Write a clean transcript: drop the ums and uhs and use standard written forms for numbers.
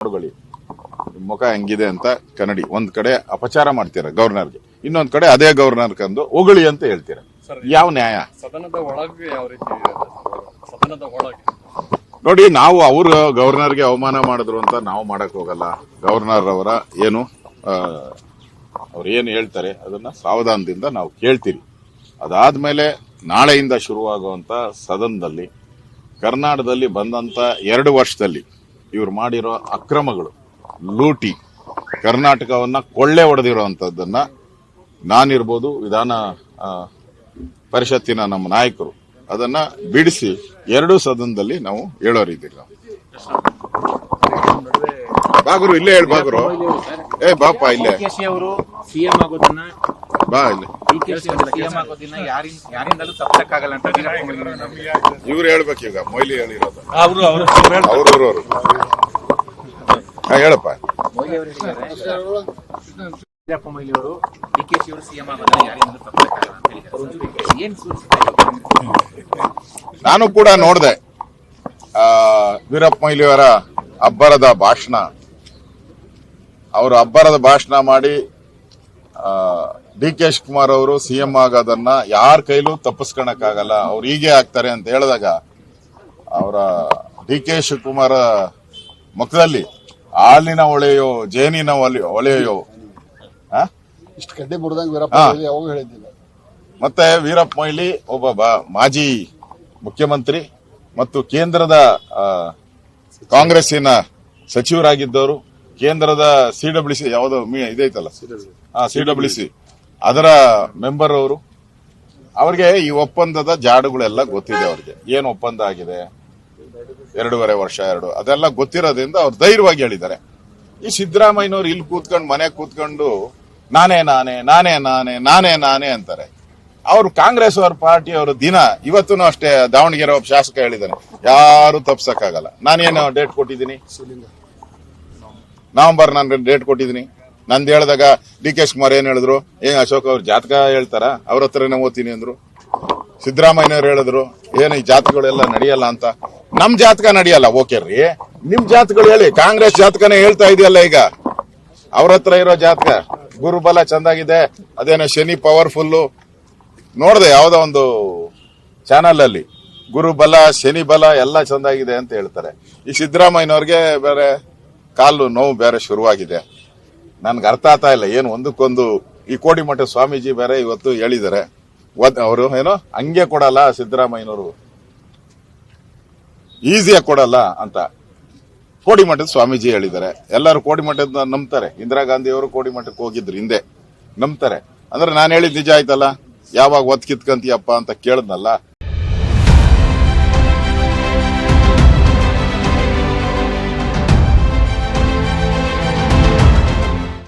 ನೋಡ್ಕೊಳ್ಳಿ ಮುಖ ಹೆಂಗಿದೆ ಅಂತ ಕನ್ನಡಿ. ಒಂದ್ ಕಡೆ ಅಪಚಾರ ಮಾಡ್ತೀರ ಗವರ್ನರ್ಗೆ, ಇನ್ನೊಂದ್ ಕಡೆ ಅದೇ ಗವರ್ನರ್ ಕಂದು ಹೊಗಳಿ ಅಂತ ಹೇಳ್ತೀರ. ಯಾವ ನ್ಯಾಯ? ಸದನದ ಒಳಗೆ ಯಾವ ರೀತಿ ಇದೆ ಸದನದ ಒಳಗೆ ನೋಡಿ, ನಾವು ಅವರು ಗವರ್ನರ್ಗೆ ಅವಮಾನ ಮಾಡಿದ್ರು ಅಂತ ನಾವು ಮಾಡಕ್ ಹೋಗಲ್ಲ. ಗವರ್ನರ್ ಅವರ ಏನು ಅವ್ರು ಏನು ಹೇಳ್ತಾರೆ ಅದನ್ನ ಸಾವಧಾನದಿಂದ ನಾವು ಕೇಳ್ತೀರಿ. ಅದಾದ್ಮೇಲೆ ನಾಳೆಯಿಂದ ಶುರುವಾಗುವಂತ ಸದನದಲ್ಲಿ ಕರ್ನಾಟಕದಲ್ಲಿ ಬಂದಂತ 2 ವರ್ಷದಲ್ಲಿ ಇವ್ರು ಮಾಡಿರೋ ಅಕ್ರಮಗಳು, ಲೂಟಿ, ಕರ್ನಾಟಕವನ್ನ ಕೊಳ್ಳೆ ಹೊಡೆದಿರುವಂತದ್ದನ್ನ ನಾನಿರ್ಬೋದು, ವಿಧಾನ ಪರಿಷತ್ತಿನ ನಮ್ಮ ನಾಯಕರು ಅದನ್ನ ಬಿಡಿಸಿ 2 ಸದನದಲ್ಲಿ ನಾವು ಹೇಳೋರಿದ್ದೀವಿ. ನಾವು ಬಾಗುರು ಇಲ್ಲೇ ಹೇಳಿ, ಬಾಗುರು ಏ ಬಾಪ ಇಲ್ಲೇ ಅವರು ಸಿಎಂ ಆಗೋದನ್ನ ಬಾ ಇಲ್ಲಿ ಸಿಎಂ ಆಗೋದನ್ನ ಯಾರಿಂದಲೂ ತಪ್ಪಿಸಕ್ಕಾಗಲ್ಲ ಅಂತ ಇವ್ರು ಹೇಳ್ಬೇಕು. ಈಗ ಮೊಯ್ಲಿ ಹೇಳಿರೋದು ಅವರು ಅವ್ರವ್ರವ್ರು ಹೇಳಪ್ಪ. ಮೊಯ್ಲಿ ಅವರು ಹೇಳಿದ್ದಾರೆ, ವೀರಪ್ಪ ಮೊಯ್ಲಿ ಅವರು ಡಿಕೆಶಿ ಅವರು ಸಿಎಂ ಆಗೋದನ್ನ ಯಾರಿಂದಲೂ ತಪ್ಪಿಸಕ್ಕಾಗಲ್ಲ ಅಂತ ಹೇಳಿದ್ದಾರೆ. ಏನ್ ಸೂಚಿಸ್ತಾ ಇದ್ದಾರೆ? ನಾನು ಕೂಡ ನೋಡಿದೆ ವೀರಪ್ಪ ಮೊಯ್ಲಿ ಅವರ ಅಬ್ಬರದ ಭಾಷಣ. ಅವರು ಅಬ್ಬರದ ಭಾಷಣ ಮಾಡಿ ಡಿ ಕೆ ಶಿವಕುಮಾರ್ ಅವರು ಸಿಎಂ ಆಗೋದನ್ನ ಯಾರ ಕೈಲೂ ತಪ್ಪಿಸ್ಕೊಳಕ್ಕಾಗಲ್ಲ, ಅವ್ರು ಹೀಗೆ ಆಗ್ತಾರೆ ಅಂತ ಹೇಳಿದಾಗ ಅವರ ಡಿ ಕೆ ಶಿವಕುಮಾರ್ ಮುಖದಲ್ಲಿ ಹಾಲಿನ ಹೊಳೆಯೋ ಜೇನಿನ ಹೊಳೆಯೋ ಇಷ್ಟು ಕಡ್ಡೆ ಬಡ್ದಂಗೆ ವೀರಪ್ಪ ಮೊಯ್ಲಿ ಯಾವಾಗ ಹೇಳಿದ್ದಿಲ್ಲ. ಮತ್ತೆ ವೀರಪ್ಪ ಮೊಯ್ಲಿ ಒಬ್ಬ ಮಾಜಿ ಮುಖ್ಯಮಂತ್ರಿ ಮತ್ತು ಕೇಂದ್ರದ ಕಾಂಗ್ರೆಸ್ಸಿನ ಸಚಿವರಾಗಿದ್ದವರು, ಕೇಂದ್ರದ ಸಿಡಬ್ಲ್ಯೂಸಿ ಯಾವುದೋ ಇದೈತಲ್ಲ ಸಿಡಬ್ಲ್ಯೂಸಿ ಅದರ ಮೆಂಬರ್ ಅವರು. ಅವ್ರಿಗೆ ಈ ಒಪ್ಪಂದದ ಜಾಡುಗಳೆಲ್ಲ ಗೊತ್ತಿದೆ. ಅವ್ರಿಗೆ ಏನು ಒಪ್ಪಂದ ಆಗಿದೆ 2.5 ವರ್ಷ ಅದೆಲ್ಲ ಗೊತ್ತಿರೋದ್ರಿಂದ ಅವ್ರು ಧೈರ್ಯವಾಗಿ ಹೇಳಿದ್ದಾರೆ. ಈ ಸಿದ್ದರಾಮಯ್ಯನವ್ರು ಇಲ್ಲಿ ಕೂತ್ಕೊಂಡು ಮನೆ ಕೂತ್ಕೊಂಡು ನಾನೇ ನಾನೇ ನಾನೇ ನಾನೇ ನಾನೇ ನಾನೇ ಅಂತಾರೆ. ಅವರು ಕಾಂಗ್ರೆಸ್ ಅವ್ರ ಪಾರ್ಟಿ ಅವರು ದಿನ ಇವತ್ತೂ ಅಷ್ಟೇ ದಾವಣಗೆರೆ ಒಬ್ಬ ಶಾಸಕ ಹೇಳಿದ್ದಾನೆ, ಯಾರು ತಪ್ಸಕ್ಕಾಗಲ್ಲ. ನಾನೇನು ಡೇಟ್ ಕೊಟ್ಟಿದ್ದೀನಿ, ನವೆಂಬರ್ ನಾನು ಡೇಟ್ ಕೊಟ್ಟಿದ್ದೀನಿ. ನಂದು ಹೇಳಿದಾಗ ಡಿ ಕೆ ಶಿವಕುಮಾರ್ ಏನ್ ಹೇಳಿದ್ರು, ಅಶೋಕ್ ಅವ್ರ ಜಾತಕ ಹೇಳ್ತಾರ, ಅವ್ರ ಹತ್ರನೇ ಓದ್ತೀನಿ ಅಂದ್ರು. ಸಿದ್ದರಾಮಯ್ಯನವ್ರು ಹೇಳಿದ್ರು ಏನು ಈ ಜಾತಕಗಳೆಲ್ಲ ನಡೆಯಲ್ಲ ಅಂತ. ನಮ್ ಜಾತಕ ನಡೆಯಲ್ಲ, ಓಕೆ ರೀ, ನಿಮ್ ಜಾತಕಗಳು ಹೇಳಿ. ಕಾಂಗ್ರೆಸ್ ಜಾತಕನೇ ಹೇಳ್ತಾ ಇದೆಯಲ್ಲ ಈಗ. ಅವ್ರ ಹತ್ರ ಇರೋ ಜಾತಕ ಗುರುಬಲ ಚಂದಾಗಿದೆ, ಅದೇನೋ ಶನಿ ಪವರ್ಫುಲ್ಲು ನೋಡ್ದೆ ಯಾವ್ದೋ ಒಂದು ಚಾನಲ್ ಅಲ್ಲಿ, ಗುರುಬಲ ಶನಿ ಬಲ ಎಲ್ಲ ಚಂದಾಗಿದೆ ಅಂತ ಹೇಳ್ತಾರೆ. ಈ ಸಿದ್ದರಾಮಯ್ಯನವ್ರಿಗೆ ಬೇರೆ ಕಾಲು ನೋವು ಬೇರೆ ಶುರುವಾಗಿದೆ. ನನ್ಗೆ ಅರ್ಥ ಆಗ್ತಾ ಇಲ್ಲ ಏನು ಒಂದಕ್ಕೊಂದು. ಈ ಕೋಡಿಮಠ ಸ್ವಾಮೀಜಿ ಬೇರೆ ಇವತ್ತು ಹೇಳಿದ್ದಾರೆ, ಅವರು ಏನೋ ಹಂಗೆ ಕೊಡಲ್ಲ ಸಿದ್ದರಾಮಯ್ಯನವರು, ಈಸಿಯಾಗಿ ಕೊಡಲ್ಲ ಅಂತ ಕೋಡಿಮಠದ ಸ್ವಾಮೀಜಿ ಹೇಳಿದ್ದಾರೆ. ಎಲ್ಲರೂ ಕೋಡಿಮಠದ ನಂಬ್ತಾರೆ. ಇಂದಿರಾ ಗಾಂಧಿ ಅವರು ಕೋಡಿಮಠಕ್ಕೆ ಹೋಗಿದ್ರು ಹಿಂದೆ, ನಂಬ್ತಾರೆ. ಅಂದ್ರೆ ನಾನು ಹೇಳಿದ್ ನಿಜ ಆಯ್ತಲ್ಲ. ಯಾವಾಗ ಒತ್ ಕಿತ್ಕಂತೀಯಪ್ಪ ಅಂತ ಕೇಳಿದ್ನಲ್ಲ,